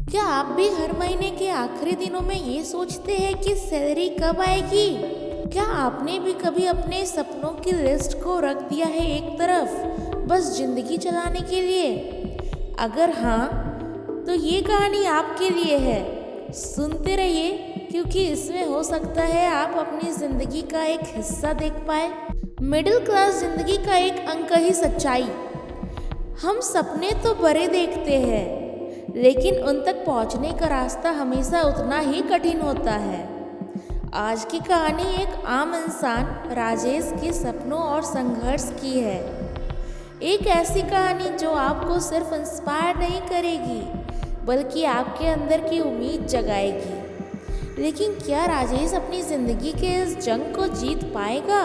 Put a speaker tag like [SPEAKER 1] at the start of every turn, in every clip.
[SPEAKER 1] क्या आप भी हर महीने के आखिरी दिनों में ये सोचते हैं कि सैलरी कब आएगी? क्या आपने भी कभी अपने सपनों की लिस्ट को रख दिया है एक तरफ, बस जिंदगी चलाने के लिए? अगर हाँ, तो ये कहानी आपके लिए है। सुनते रहिए, क्योंकि इसमें हो सकता है आप अपनी जिंदगी का एक हिस्सा देख पाए। मिडिल क्लास जिंदगी का एक अंक ही सच्चाई। हम सपने तो बड़े देखते हैं, लेकिन उन तक पहुंचने का रास्ता हमेशा उतना ही कठिन होता है। आज की कहानी एक आम इंसान राजेश के सपनों और संघर्ष की है। एक ऐसी कहानी जो आपको सिर्फ इंस्पायर नहीं करेगी, बल्कि आपके अंदर की उम्मीद जगाएगी। लेकिन क्या राजेश अपनी ज़िंदगी के इस जंग को जीत पाएगा,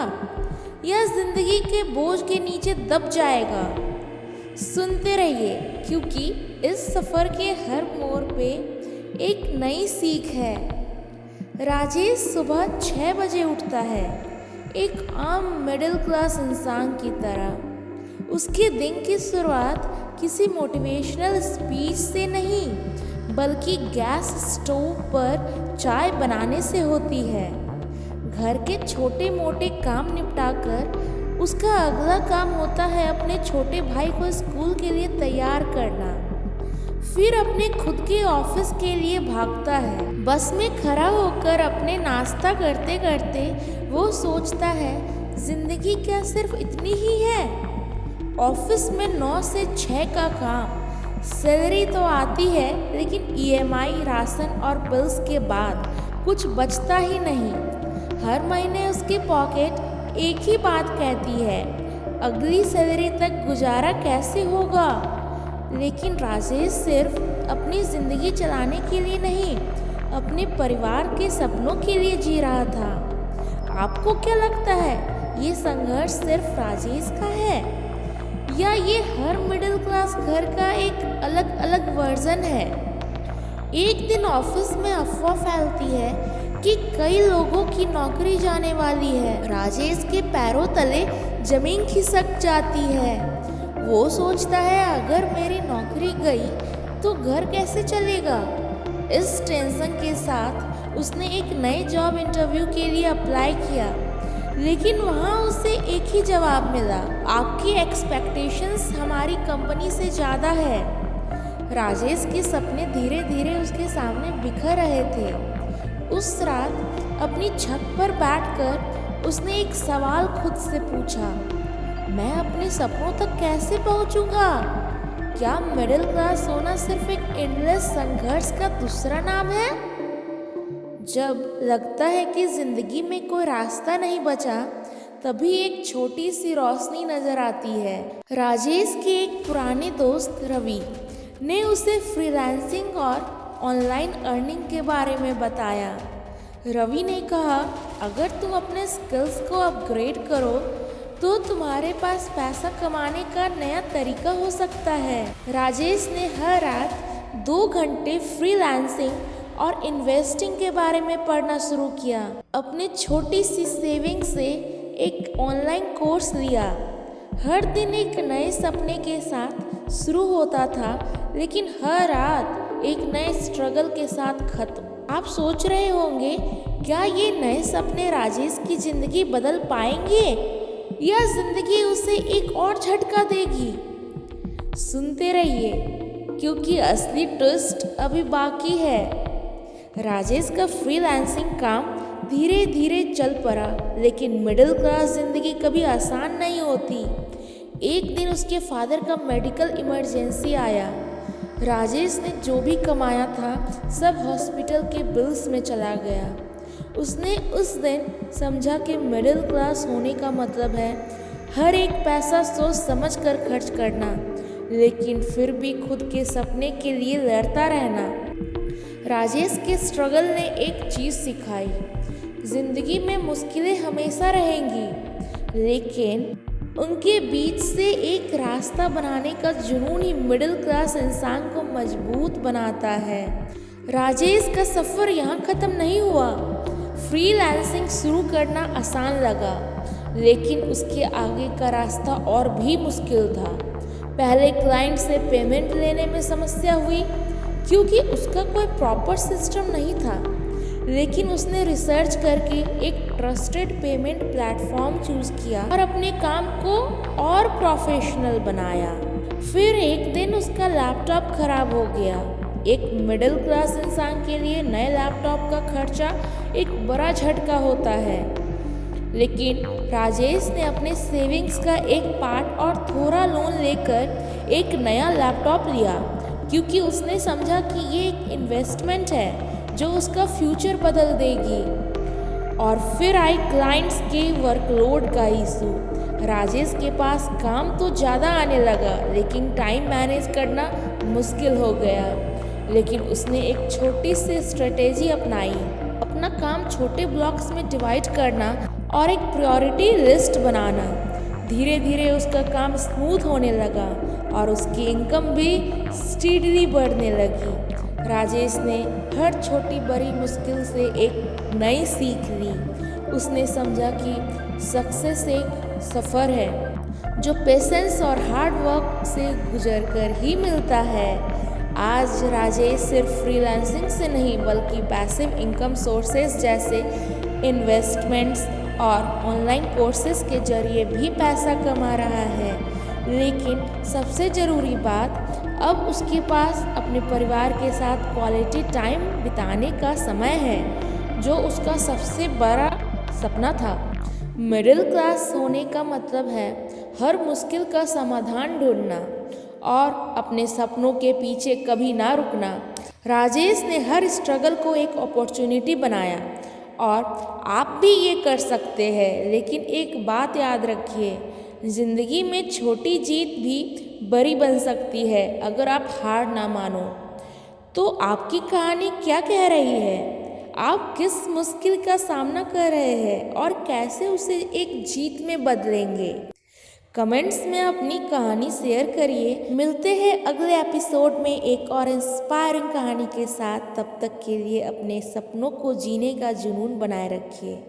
[SPEAKER 1] या ज़िंदगी के बोझ के नीचे दब जाएगा? सुनते रहिए, क्योंकि इस सफ़र के हर मोड़ पे एक नई सीख है। राजेश सुबह 6 बजे उठता है, एक आम मिडिल क्लास इंसान की तरह। उसके दिन की शुरुआत किसी मोटिवेशनल स्पीच से नहीं, बल्कि गैस स्टोव पर चाय बनाने से होती है। घर के छोटे मोटे काम निपटाकर उसका अगला काम होता है अपने छोटे भाई को स्कूल के लिए तैयार करना। फिर अपने खुद के ऑफिस के लिए भागता है। बस में खड़ा होकर अपने नाश्ता करते करते वो सोचता है, जिंदगी क्या सिर्फ इतनी ही है? ऑफिस में 9 से 6 का काम, सैलरी तो आती है, लेकिन ईएमआई, राशन और बिल्स के बाद कुछ बचता ही नहीं। हर महीने उसकी पॉकेट एक ही बात कहती है, अगली सैलरी तक गुजारा कैसे होगा? लेकिन राजेश सिर्फ अपनी ज़िंदगी चलाने के लिए नहीं, अपने परिवार के सपनों के लिए जी रहा था। आपको क्या लगता है, ये संघर्ष सिर्फ राजेश का है, या ये हर मिडिल क्लास घर का एक अलग अलग वर्जन है? एक दिन ऑफिस में अफवाह फैलती है कि कई लोगों की नौकरी जाने वाली है। राजेश के पैरों तले जमीन खिसक जाती है। वो सोचता है, अगर मेरी नौकरी गई तो घर कैसे चलेगा? इस टेंशन के साथ उसने एक नए जॉब इंटरव्यू के लिए अप्लाई किया, लेकिन वहाँ उसे एक ही जवाब मिला, आपकी एक्सपेक्टेशंस हमारी कंपनी से ज़्यादा है। राजेश के सपने धीरे धीरे उसके सामने बिखर रहे थे। उस रात अपनी छत पर बैठकर उसने एक सवाल खुद से पूछा, मैं अपने सपनों तक कैसे पहुंचूंगा? क्या मिडिल क्लास होना सिर्फ एक एंडलेस संघर्ष का दूसरा नाम है? जब लगता है कि जिंदगी में कोई रास्ता नहीं बचा, तभी एक छोटी सी रोशनी नजर आती है। राजेश के एक पुराने दोस्त रवि ने उसे फ्रीलांसिंग और ऑनलाइन अर्निंग के बारे में बताया। रवि ने कहा, अगर तुम अपने स्किल्स को अपग्रेड करो तो तुम्हारे पास पैसा कमाने का नया तरीका हो सकता है। राजेश ने हर रात 2 घंटे फ्रीलांसिंग और इन्वेस्टिंग के बारे में पढ़ना शुरू किया। अपने छोटी सी सेविंग से एक ऑनलाइन कोर्स लिया। हर दिन एक नए सपने के साथ शुरू होता था, लेकिन हर रात एक नए स्ट्रगल के साथ खत्म। आप सोच रहे होंगे, क्या ये नए सपने राजेश की जिंदगी बदल पाएंगे, या जिंदगी उसे एक और झटका देगी? सुनते रहिए, क्योंकि असली ट्विस्ट अभी बाकी है। राजेश का फ्रीलांसिंग काम धीरे धीरे चल पड़ा, लेकिन मिडिल क्लास जिंदगी कभी आसान नहीं होती। एक दिन उसके फादर का मेडिकल इमरजेंसी आया। राजेश ने जो भी कमाया था सब हॉस्पिटल के बिल्स में चला गया। उसने उस दिन समझा कि मिडिल क्लास होने का मतलब है हर एक पैसा सोच समझ कर खर्च करना, लेकिन फिर भी खुद के सपने के लिए लड़ता रहना। राजेश के स्ट्रगल ने एक चीज़ सिखाई, जिंदगी में मुश्किलें हमेशा रहेंगी, लेकिन उनके बीच से एक रास्ता बनाने का जुनून ही मिडिल क्लास इंसान को मजबूत बनाता है। राजेश का सफ़र यहाँ ख़त्म नहीं हुआ। फ्रीलांसिंग शुरू करना आसान लगा, लेकिन उसके आगे का रास्ता और भी मुश्किल था। पहले क्लाइंट से पेमेंट लेने में समस्या हुई, क्योंकि उसका कोई प्रॉपर सिस्टम नहीं था। लेकिन उसने रिसर्च करके एक ट्रस्टेड पेमेंट प्लेटफॉर्म चूज किया और अपने काम को और प्रोफेशनल बनाया। फिर एक दिन उसका लैपटॉप खराब हो गया। एक मिडिल क्लास इंसान के लिए नए लैपटॉप का खर्चा एक बड़ा झटका होता है। लेकिन राजेश ने अपने सेविंग्स का एक पार्ट और थोड़ा लोन लेकर एक नया लैपटॉप लिया, क्योंकि उसने समझा कि ये एक इन्वेस्टमेंट है जो उसका फ्यूचर बदल देगी। और फिर आई क्लाइंट्स के वर्कलोड का इशू। राजेश के पास काम तो ज़्यादा आने लगा, लेकिन टाइम मैनेज करना मुश्किल हो गया। लेकिन उसने एक छोटी सी स्ट्रेटेजी अपनाई, अपना काम छोटे ब्लॉक्स में डिवाइड करना और एक प्रायोरिटी लिस्ट बनाना। धीरे धीरे उसका काम स्मूथ होने लगा और उसकी इनकम भी स्टीडली बढ़ने लगी। राजेश ने हर छोटी बड़ी मुश्किल से एक नई सीख ली। उसने समझा कि सक्सेस एक सफ़र है जो पेशेंस और हार्ड वर्क से गुजर कर ही मिलता है। आज राजेश सिर्फ फ्रीलांसिंग से नहीं बल्कि पैसिव इनकम सोर्सेज जैसे इन्वेस्टमेंट्स और ऑनलाइन कोर्सेज के जरिए भी पैसा कमा रहा है। लेकिन सबसे ज़रूरी बात, अब उसके पास अपने परिवार के साथ क्वालिटी टाइम बिताने का समय है, जो उसका सबसे बड़ा सपना था। मिडिल क्लास होने का मतलब है हर मुश्किल का समाधान ढूंढना और अपने सपनों के पीछे कभी ना रुकना। राजेश ने हर स्ट्रगल को एक अपॉर्चुनिटी बनाया और आप भी ये कर सकते हैं। लेकिन एक बात याद रखिए, ज़िंदगी में छोटी जीत भी बड़ी बन सकती है अगर आप हार ना मानो। तो आपकी कहानी क्या कह रही है? आप किस मुश्किल का सामना कर रहे हैं और कैसे उसे एक जीत में बदलेंगे? कमेंट्स में अपनी कहानी शेयर करिए। मिलते हैं अगले एपिसोड में एक और इंस्पायरिंग कहानी के साथ। तब तक के लिए अपने सपनों को जीने का जुनून बनाए रखिए।